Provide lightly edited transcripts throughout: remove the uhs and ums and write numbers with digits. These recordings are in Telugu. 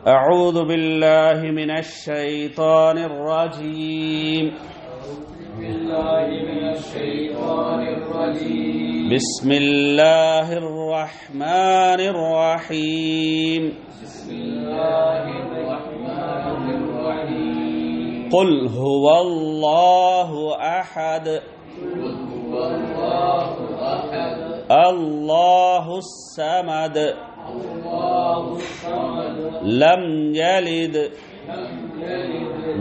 أعوذ بالله من الشيطان الرجيم بسم الله الرحمن الرحيم قل هو الله أحد الله الصمد لم يلد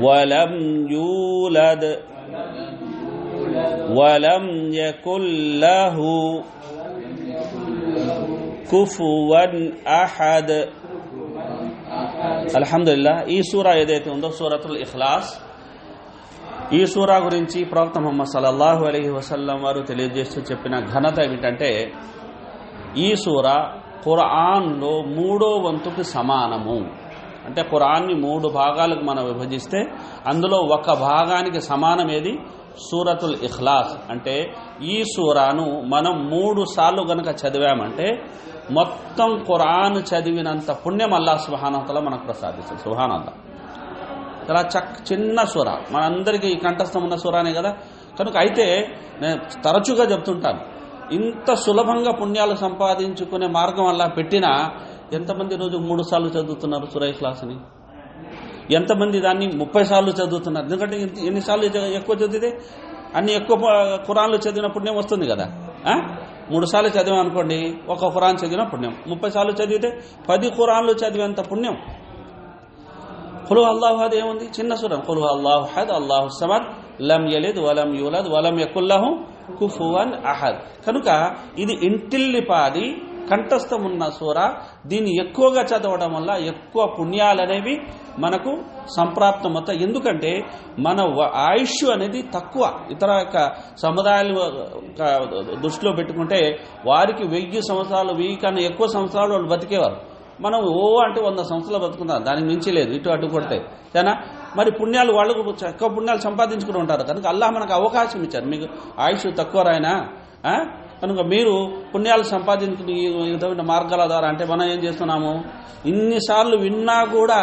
ولم يولد ولم يكن له كفوا أحد. అల్హమ్దులిల్లాహ్. ఈ సూరా ఏదైతే ఉందో సూరతుల్ ఇఖ్లాస్, ఈ సూరా గురించి ప్రవక్త ముహమ్మద్ సల్లల్లాహు అలైహి వసల్లం వారు తెలియజేస్తూ చెప్పిన ఘనత ఏమిటంటే, ఈ సూరా ఖురాన్లో 3వ వంతుకు సమానము. అంటే ఖురాన్ని 3 భాగాలకు మనం విభజిస్తే అందులో ఒక భాగానికి సమానం ఏది? సూరతుల్ ఇఖ్లాస్. అంటే ఈ సూరాను మనం 3 సార్లు గనక చదివామంటే మొత్తం ఖురాన్ చదివినంత పుణ్యం అల్లాహ్ సుబ్హానహు వ తఆలా మనకు ప్రసాదిస్తాడు. సుబ్హానల్లాహ్. చాలా చిన్న సూర, మనందరికీ కంఠస్థం ఉన్న సూరానే కదా. కనుక అయితే నేను తరచుగా చెప్తుంటాను, ఇంత సులభంగా పుణ్యాలు సంపాదించుకునే మార్గం అలా పెట్టినా ఎంతమంది రోజు 3 సార్లు చదువుతున్నారు సూరా ఇఖ్లాస్ని? ఎంతమంది దాన్ని 30 సార్లు చదువుతున్నారు? ఎందుకంటే ఎన్నిసార్లు ఎక్కువ చదివితే అన్ని ఎక్కువ ఖురాన్లు చదివిన పుణ్యం వస్తుంది కదా. 3 సార్లు చదివాం అనుకోండి, ఒక ఖురాన్ చదివిన పుణ్యం. 30 సార్లు చదివితే 10 ఖురాన్లు చదివేంత పుణ్యం. ఖుల్ అల్లాహు అహద్ ఏముంది? చిన్న సూర. ఖుల్ అల్లాహు అహద్ అల్లాహు సమద్ లం యలిద్ వలం యూలద్ వలం యకుల్ లహు కుఫువన్ అహద్. కనుక ఇది ఇంటిల్లిపాది కంఠస్థం ఉన్న సూర. దీన్ని ఎక్కువగా చదవడం వల్ల ఎక్కువ పుణ్యాలు అనేవి మనకు సంప్రాప్తమవుతాయి. ఎందుకంటే మన ఆయుష్ అనేది తక్కువ. ఇతర సముదాయాలు దృష్టిలో పెట్టుకుంటే వారికి 1000 సంవత్సరాలు, 1000 కన్నా ఎక్కువ సంవత్సరాలు వాళ్ళు బతికేవారు. మనం అంటే 100 సంవత్సరాలు బతుకున్నాం, దానికి మించి లేదు. ఇటు అటు కొడితే సరేనా? మరి పుణ్యాలు వాళ్ళు ఎక్కువ పుణ్యాలు సంపాదించుకుని ఉంటారు. కనుక అల్లాహ్ మనకు అవకాశం ఇచ్చారు. మీకు ఆయుష్ తక్కువ రాయినా, కనుక మీరు పుణ్యాలు సంపాదించుకుని విధమైన మార్గాల ద్వారా, అంటే మనం ఏం చేస్తున్నాము, ఇన్నిసార్లు విన్నా కూడా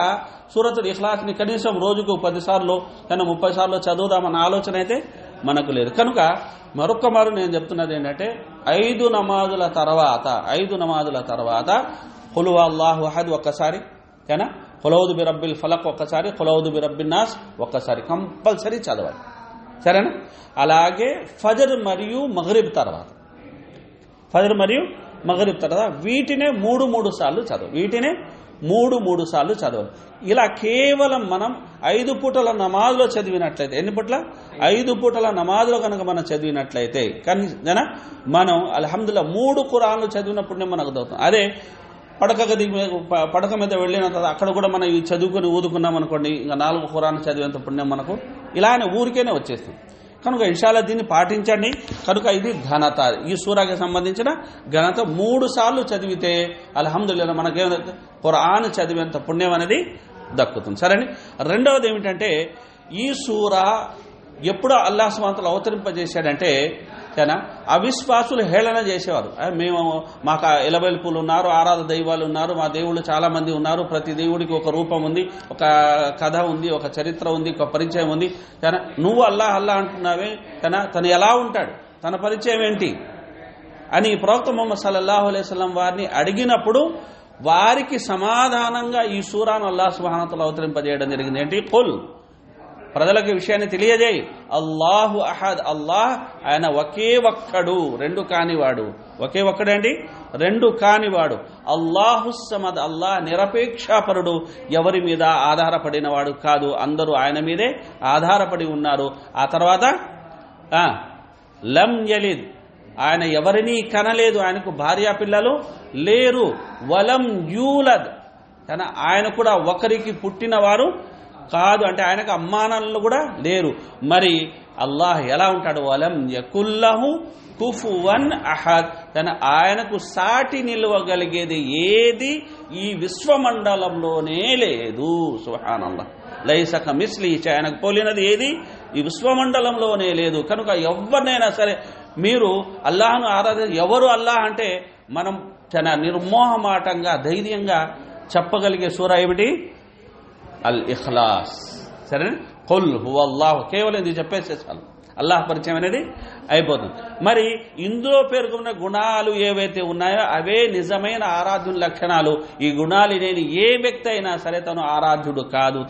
సూరతుల్ ఇఖ్లాస్ని కనీసం రోజుకు 10 సార్లు కానీ 30 సార్లు చదువుదామన్న ఆలోచన అయితే మనకు లేదు. కనుక మరొక మారు నేను చెప్తున్నది ఏంటంటే, 5 నమాజుల తర్వాత ఖుల్ అల్లాహు అహద్ ఒక్కసారి, ఏనా, ఖుల్ ఔదు బిరబ్బిల్ ఫలక్ ఒక్కసారి, ఖుల్ ఔదు బిరబ్బిన్ నాస్ ఒక్కసారి కంపల్సరీ చదవాలి. సరేనా? అలాగే ఫజర్ మరియు మగ్రిబ్ తర్వాత వీటినే 3 సార్లు చదవాలి. ఇలా కేవలం మనం 5 పూటల నమాజ్లో చదివినట్లయితే, ఎన్ని పూటల? 5 పూటల నమాజ్లో కనుక మనం చదివినట్లయితే కానీ మనం అల్హమ్దులిల్లాహ్ 3 ఖురాన్లు చదివిన పుణ్యం మనకు దొరుకుతుంది. అదే పడక మీద వెళ్ళిన తర్వాత అక్కడ కూడా మనం ఇవి చదువుకొని ఊదుకున్నాం అనుకోండి, ఇంకా 4 ఖురాన్లు చదివేంత పుణ్యం మనకు ఇలానే ఊరికేనే వచ్చేస్తుంది. కనుక ఇన్షాల్లా దీన్ని పాటించండి. కనుక ఇది ఘనత, ఈ సూరాకి సంబంధించిన ఘనత. 3 సార్లు చదివితే అల్హమ్దులిల్లాహ్ మనకేమైతే ఖురాన్ చదివేంత పుణ్యం అనేది దక్కుతుంది. సరేని? రెండవది ఏమిటంటే, ఈ సూరా ఎప్పుడు అల్లాహ్ సుబ్హానహు వ తఆలా అవతరింపజేశాడంటే, అవిశ్వాసులు హేళన చేసేవారు. మేము మాకు ఎలబెల్పులు ఉన్నారు, ఆరాధ దైవాలు ఉన్నారు, మా దేవుళ్ళు చాలా మంది ఉన్నారు, ప్రతి దేవుడికి ఒక రూపం ఉంది, ఒక కథ ఉంది, ఒక చరిత్ర ఉంది, ఒక పరిచయం ఉంది. నువ్వు అల్లాహ్ అంటున్నావే, తను ఎలా ఉంటాడు, తన పరిచయం ఏంటి అని ప్రవక్త ముహమ్మద్ సల్లల్లాహు అలైహి వసల్లం వారిని అడిగినప్పుడు వారికి సమాధానంగా ఈ సూరాను అల్లాహ్ సుబ్హానహు వ తఆలా అవతరింపజేయడం జరిగింది. ఏంటి? ఖుల్, ప్రజలకు విషయాన్ని తెలియజేయి, అల్లాహు అహద్, అల్లాహ్ ఆయన ఒకే ఒక్కడు, 2 కానివాడు. ఒకే ఒక్కడండి, 2 కానివాడు. అల్లాహు సమద్, అల్లాహ్ నిరపేక్షపరుడు, ఎవరి మీద ఆధారపడినవాడు కాదు, అందరూ ఆయన మీదే ఆధారపడి ఉన్నారు. ఆ తర్వాత లం యలిద్, ఆయన ఎవరినీ కనలేదు, ఆయనకు భార్యా పిల్లలు లేరు. వలం యూలద్, ఆయన కూడా ఒకరికి పుట్టినవారు కాదు, అంటే ఆయనకు అమ్మానాన్నలు కూడా లేరు. మరి అల్లాహ్ ఎలా ఉంటాడు? వలం యకుల్లహు కుఫువన్ అహద్, ఆయనకు సాటి నిలవగలిగేది ఏది ఈ విశ్వమండలంలోనే లేదు. సుబ్హానల్లాహ్. లైస కమిస్లిహి, ఆయనకు పోలినది ఏది ఈ విశ్వమండలంలోనే లేదు. కనుక ఎవరినైనా సరే మీరు అల్లాహ్ను ఎవరు అల్లాహ్ అంటే మనం చాలా నిర్మోహమాటంగా ధైర్యంగా చెప్పగలిగే సూరా ఏమిటి? అల్ ఇఖ్లాస్. సరే, ఖుల్ హువల్లాహు, కేవలం ఇది చెప్పేసేసాను, అల్లాహ్ పరిచయం అనేది అయిపోతుంది. మరి ఇందులో పేర్కొన్న గుణాలు ఏవైతే ఉన్నాయో అవే నిజమైన ఆరాధ్యుని లక్షణాలు. ఈ గుణాలు లేని ఏ వ్యక్తి అయినా సరే తను ఆరాధ్యుడు కాదు,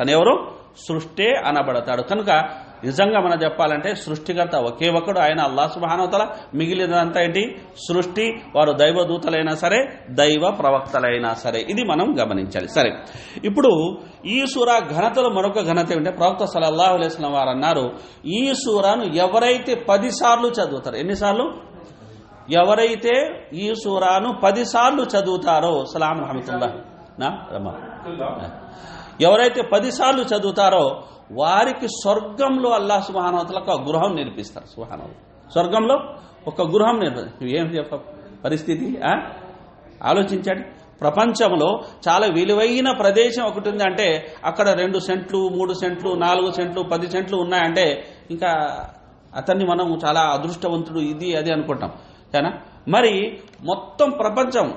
తనెవరు? సృష్టే అనబడతాడు. కనుక నిజంగా మనం చెప్పాలంటే సృష్టికర్త ఒకే ఒక్కడు, ఆయన అల్లాహ్ సుబ్హానహు వ తఆలా. మిగిలినంతా ఏంటి? సృష్టి. వారు దైవదూతలైనా సరే, దైవ ప్రవక్తలైనా సరే, ఇది మనం గమనించాలి. సరే, ఇప్పుడు ఈ సూరా ఘనతలో మరొక ఘనత ఏమిటంటే ప్రవక్త సల్లల్లాహు అలైహి వసల్లం వారు అన్నారు, ఈ సూరాను ఎవరైతే 10 సార్లు చదువుతారు, ఎన్నిసార్లు? ఎవరైతే ఈ సూరాను 10 సార్లు చదువుతారో, సలాం రహమతుల్లాహ్ నా రమా, ఎవరైతే 10 సార్లు చదువుతారో వారికి స్వర్గంలో అల్లాహ్ సుబ్హానహు వ తఆలా ఒక గృహం నిర్మిస్తారు. సుబ్హానల్లాహ్, స్వర్గంలో ఒక గృహం నిర్మిస్తారు. ఏం చెప్ప పరిస్థితి ఆలోచించండి. ప్రపంచంలో చాలా విలువైన ప్రదేశం ఒకటి ఉంది అంటే అక్కడ 2 సెంట్లు 3 సెంట్లు 4 సెంట్లు 10 సెంట్లు ఉన్నాయంటే ఇంకా అతన్ని మనం చాలా అదృష్టవంతుడు, ఇది అది అనుకుంటాం కదా. మరి మొత్తం ప్రపంచం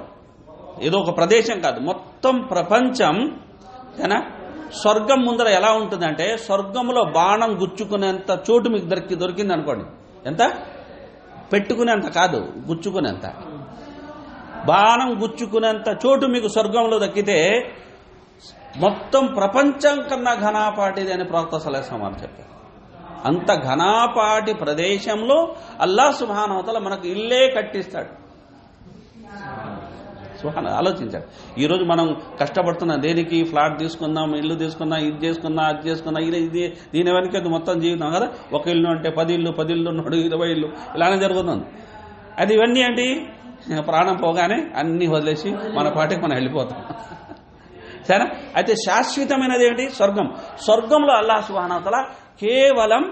ఏదో ఒక ప్రదేశం కాదు, మొత్తం ప్రపంచం కదా స్వర్గం ముందర ఎలా ఉంటుందంటే, స్వర్గంలో బాణం గుచ్చుకునేంత చోటు మీకు దొరికింది అనుకోండి. ఎంత? పెట్టుకునేంత కాదు, గుచ్చుకునేంత. బాణం గుచ్చుకునేంత చోటు మీకు స్వర్గంలో దక్కితే మొత్తం ప్రపంచం కన్నా ఘనాపాటిది అని ప్రవక్త సల్లల్లాహు అలైహి వసల్లం చెప్పారు. అంత ఘనాపాటి ప్రదేశంలో అల్లాహ్ సుబ్హానహు వ తఆలా మనకు ఇల్లే కట్టిస్తాడు. ఆలోచించాడు. ఈరోజు మనం కష్టపడుతున్నాం దేనికి? ఫ్లాట్ తీసుకుందాం, ఇల్లు తీసుకుందాం, ఇది చేసుకుందాం, అది చేసుకుందాం, ఇది దీని వెనక మొత్తం జీవితం కదా. ఒక ఇల్లు అంటే 10 ఇల్లు, 10 ఇల్లు ఉన్నాడు, 20 ఇల్లు, ఇలానే జరుగుతుంది. అది ఇవన్నీ ఏంటి? ప్రాణం పోగానే అన్ని వదిలేసి మన పాటికి మనం వెళ్ళిపోతాం. సరే, అయితే శాశ్వతమైనది ఏంటి? స్వర్గం. స్వర్గంలో అల్లాహ్ సుబ్హానహు వ తఆలా కేవలం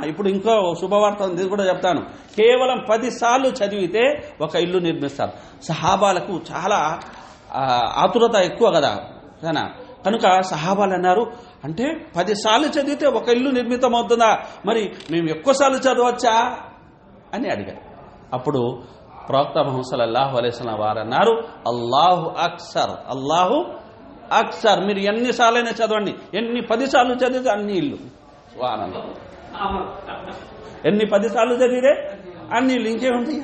ఇప్పుడు ఇంకో శుభవార్త ఇది కూడా చెప్తాను. కేవలం 10 సార్లు చదివితే ఒక ఇల్లు నిర్మిస్తారు. సహాబాలకు చాలా ఆతురత ఎక్కువ కదా, కనుక సహాబాలు అన్నారు, అంటే 10 సార్లు చదివితే ఒక ఇల్లు నిర్మితం అవుతుందా, మరి మేము ఎక్కువసార్లు చదవచ్చా అని అడిగారు. అప్పుడు ప్రవక్త ముహమ్మద్ సల్లల్లాహు అలైహి వసల్లం వారు అన్నారు, అల్లాహు అక్సర్, అల్లాహు అక్సర్. మీరు ఎన్నిసార్లైనా చదవండి, 10 సార్లు చదివితే అన్ని ఇల్లు. సుబ్హానల్లాహ్, ఎన్ని 10 సార్లు చదివితే అన్ని ఇల్లు. ఇంకేముంది?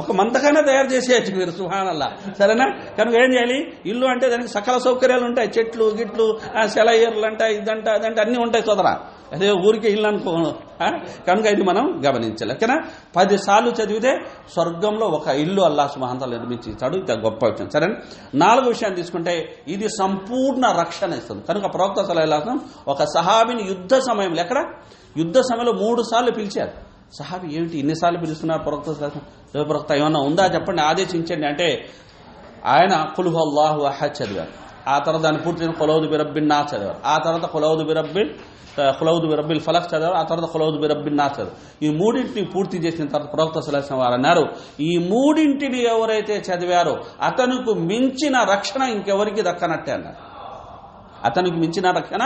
ఒక మంతకైనా తయారు చేసేయచ్చు మీరు. సుబ్హానల్లాహ్, సరేనా? కనుక ఏం చేయాలి? ఇల్లు అంటే దానికి సకల సౌకర్యాలు ఉంటాయి, చెట్లు గిట్లు, సెలయేర్లు అంటాయి, ఇదంట అదంటే అన్నీ ఉంటాయి సోదరా. అదే ఊరికే ఇల్లు అనుకో. కనుక ఇది మనం గమనించాలి. ఓకేనా? 10 సార్లు చదివితే స్వర్గంలో ఒక ఇల్లు అల్లాహ్ సుబ్హానహు వ తఆలా నిర్మించి ఇచ్చాడు. ఇది గొప్ప విషయం. సరే, 4వ విషయాన్ని తీసుకుంటే ఇది సంపూర్ణ రక్షణ ఇస్తుంది. కనుక ప్రవక్త సల్లల్లాహు అలైహి వసల్లం ఒక సహాబిని యుద్ధ సమయంలో, ఎక్కడ యుద్ధ సమయంలో 3 సార్లు పిలిచారు. సహాబి ఏమిటి ఇన్నిసార్లు పిలుస్తున్నారు ప్రవక్త సల్లల్లాహు అలైహి వసల్లం? ప్రవక్త ఏమన్నా ఉందా చెప్పండి, ఆదేశించండి అంటే ఆయన ఖుల్ హువల్లాహు అహద్ చదివారు. ఆ తర్వాత దాన్ని పూర్తి ఖుల్ ఔదు బిరబ్బిన్ నాస్ చదివారు. ఆ తర్వాత ఖుల్ ఔదు బిరబ్బిల్ ఫలక్ చదివారు. ఆ తర్వాత ఖుల్ ఔదు బిరబ్బిన్ నాస్ చదివారు. ఈ 3ంటిని పూర్తి చేసిన తర్వాత ప్రవక్త సల్లల్లాహు అలైహి వసల్లం వారు అన్నారు, ఈ 3ంటిని ఎవరైతే చదివారో అతనికి మించిన రక్షణ ఇంకెవరికి దక్కనట్టే అన్నారు. అతనికి మించిన రక్షణ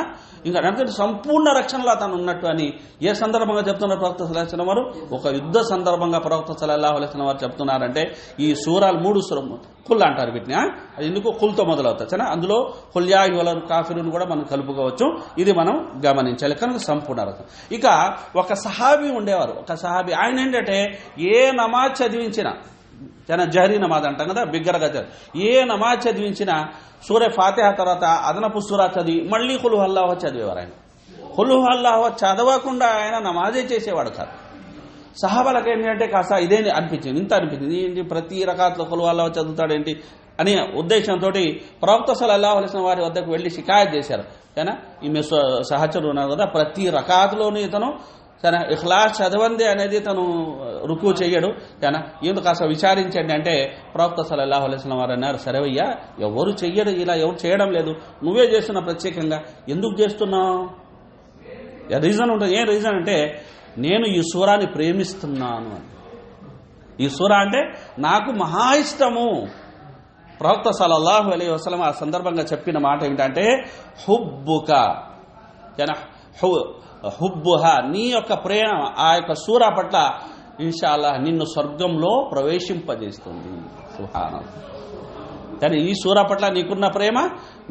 ఇంకా అంటే సంపూర్ణ రక్షణలో అతను ఉన్నట్టు అని ఏ సందర్భంగా చెప్తున్నారు ప్రవక్త సల్లల్లాహు అలైహి వసల్లం వారు? ఒక యుద్ధ సందర్భంగా ప్రవక్త సల్లల్లాహు అలైహి వసల్లం వారు చెప్తున్నారంటే ఈ సూరాలు 3 కుల్ అంటారు వీటిని. అది ఎందుకు కుల్తో మొదలవుతాయి సరే. అందులో కుల్ యా అయ్యుహల్ కాఫిరూన్ కూడా మనం కలుపుకోవచ్చు. ఇది మనం గమనించాలి. కనుక సంపూర్ణ రక్షణ. ఇక ఒక సహాబీ ఉండేవారు. ఒక సహాబీ ఆయన ఏంటంటే ఏ నమాజ్ చదివించినా, జహరీ నమాజ్ అంటాం కదా, బిగ్గరగా ఏ నమాజ్ చదివించినా సూరే ఫాతిహా తర్వాత అదనపు సూరా చదివి మళ్ళీ ఖుల్ హువల్లాహు చదివేవారు. ఆయన ఖుల్ హువల్లాహు చదవకుండా ఆయన నమాజే చేసేవాడు కాదు. సహాబాలకు ఏంటంటే కాస్త ఇదే అనిపించింది, ఇంత అనిపించింది, ఏంటి ప్రతి రకాత్లో ఖుల్ హువల్లాహు చదువుతాడేంటి అనే ఉద్దేశంతో ప్రవక్త సల్లల్లాహు అలైహి వసల్లం వారి వద్దకు వెళ్ళి షికాయత్ చేశారు. కానీ ఈమె సహచరుడు ఉన్నారు కదా, ప్రతి రకాత్లోని ఇతను తన ఇఖ్లాస్ చదవంది అనేది తను రుకు చెయ్యడు కానీ ఎందుకు కాస్త విచారించండి అంటే ప్రవక్త సల్లల్లాహు అలైహి వసల్లం వారు అన్నారు, సరేవయ్యా ఎవరు చెయ్యడు, ఇలా ఎవరు చేయడం లేదు, నువ్వే చేస్తున్నా ప్రత్యేకంగా, ఎందుకు చేస్తున్నావు? రీజన్ ఉంటుంది. ఏం రీజన్ అంటే నేను ఈ సూరాని ప్రేమిస్తున్నాను అని. ఈ సూరా అంటే నాకు మహా ఇష్టము. ప్రవక్త సల్లల్లాహు అలైహి వసల్లం ఆ సందర్భంగా చెప్పిన మాట ఏమిటంటే హుబ్బుక హుబ్బుహా, నీ యొక్క ప్రేమ ఆ యొక్క సూరా పట్ల ఇన్షాల్లాహ్ నిన్ను స్వర్గంలో ప్రవేశింపజేస్తుంది. సుబ్హానల్లాహ్. కానీ ఈ సూరా పట్ల నీకున్న ప్రేమ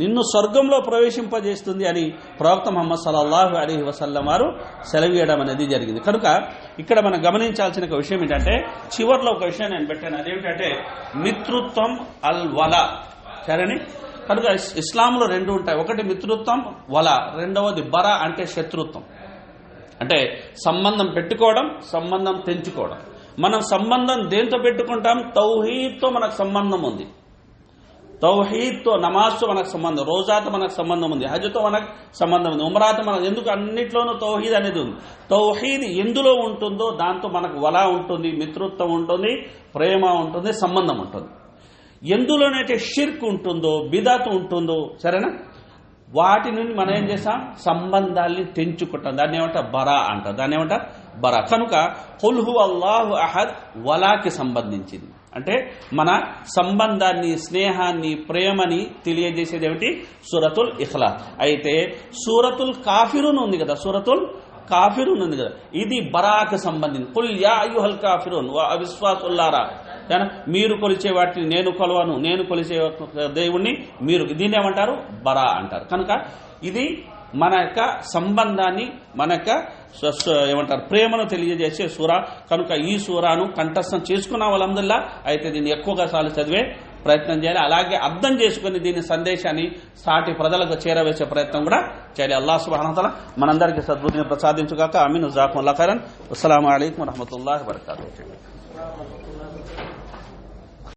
నిన్ను స్వర్గంలో ప్రవేశింపజేస్తుంది అని ప్రవక్త ముహమ్మద్ సల్లల్లాహు అలైహి వసల్లం వారు సెలవీయడం అనేది జరిగింది. కనుక ఇక్కడ మనం గమనించాల్సిన ఒక విషయం ఏంటంటే, చివరిలో ఒక విషయం నేను పెట్టాను, అదేమిటంటే మిత్రుత్వం అల్ వల. సరేని, కనుక ఇస్లాంలో రెండు ఉంటాయి, ఒకటి మిత్రుత్వం వల, రెండవది బర అంటే శత్రుత్వం. అంటే సంబంధం పెట్టుకోవడం, సంబంధం తెంచుకోవడం. మనం సంబంధం దేంతో పెట్టుకుంటాం? తౌహీద్తో మనకు సంబంధం ఉంది, తౌహీద్తో, నమాజ్తో మనకు సంబంధం, రోజాతో మనకు సంబంధం ఉంది, హజ్తో మనకు సంబంధం ఉంది, ఉమ్రాతో మనకు, ఎందుకు అన్నిట్లోనూ తౌహీద్ అనేది ఉంది. తౌహీద్ ఎందులో ఉంటుందో దాంతో మనకు వల ఉంటుంది, మిత్రుత్వం ఉంటుంది, ప్రేమ ఉంటుంది, సంబంధం ఉంటుంది. ఎందులోనైతే షిర్క్ ఉంటుందో, బిదాత్ ఉంటుందో, సరేనా, వాటి నుండి మనం ఏం చేస్తాం? సంబంధాల్ని తెంచుకుంటాం. దాన్ని ఏమంటారు? బరా అంటారు. దాన్ని ఏమంటారు? బరా. కనుక ఖుల్ హువల్లాహు అహద్ వలాకి సంబంధించింది. అంటే మన సంబంధాన్ని, స్నేహాన్ని, ప్రేమని తెలియజేసేది ఏమిటి? సూరతుల్ ఇఖ్లాస్. అయితే సూరతుల్ కాఫిరూన్ ఉంది కదా, సూరతుల్ కాఫిరూన్ ఉంది కదా, ఇది బరాకు సంబంధించి. కుల్ యా అయ్యుహల్ కాఫిరూన్ వా అవిశ్వాసుల్లారా, మీరు కొలిచే వాటిని నేను కొలవను, నేను కొలిచే దేవుణ్ణి మీరు, దీన్ని ఏమంటారు? బరా అంటారు. కనుక ఇది మన యొక్క సంబంధాన్ని, మన యొక్క ఏమంటారు, ప్రేమను తెలియజేసే సూర. కనుక ఈ సూరాను కంఠస్థం చేసుకున్న వాళ్ళందరిలా అయితే దీన్ని ఎక్కువగా సార్లు చదివే ప్రయత్నం చేయాలి. అలాగే అర్థం చేసుకుని దీని సందేశాన్ని సాటి ప్రజలకు చేరవేసే ప్రయత్నం కూడా చేయాలి. అల్లాహ్ సుబ్హానహు వ తఆలా మనందరికీ సద్బుద్ధిని ప్రసాదించుగాక. ఆమీన్. జజాకుముల్లాహు ఖైరన్. అస్సలాము అలైకుం వరహ్మతుల్లాహి వబరకాతుహు.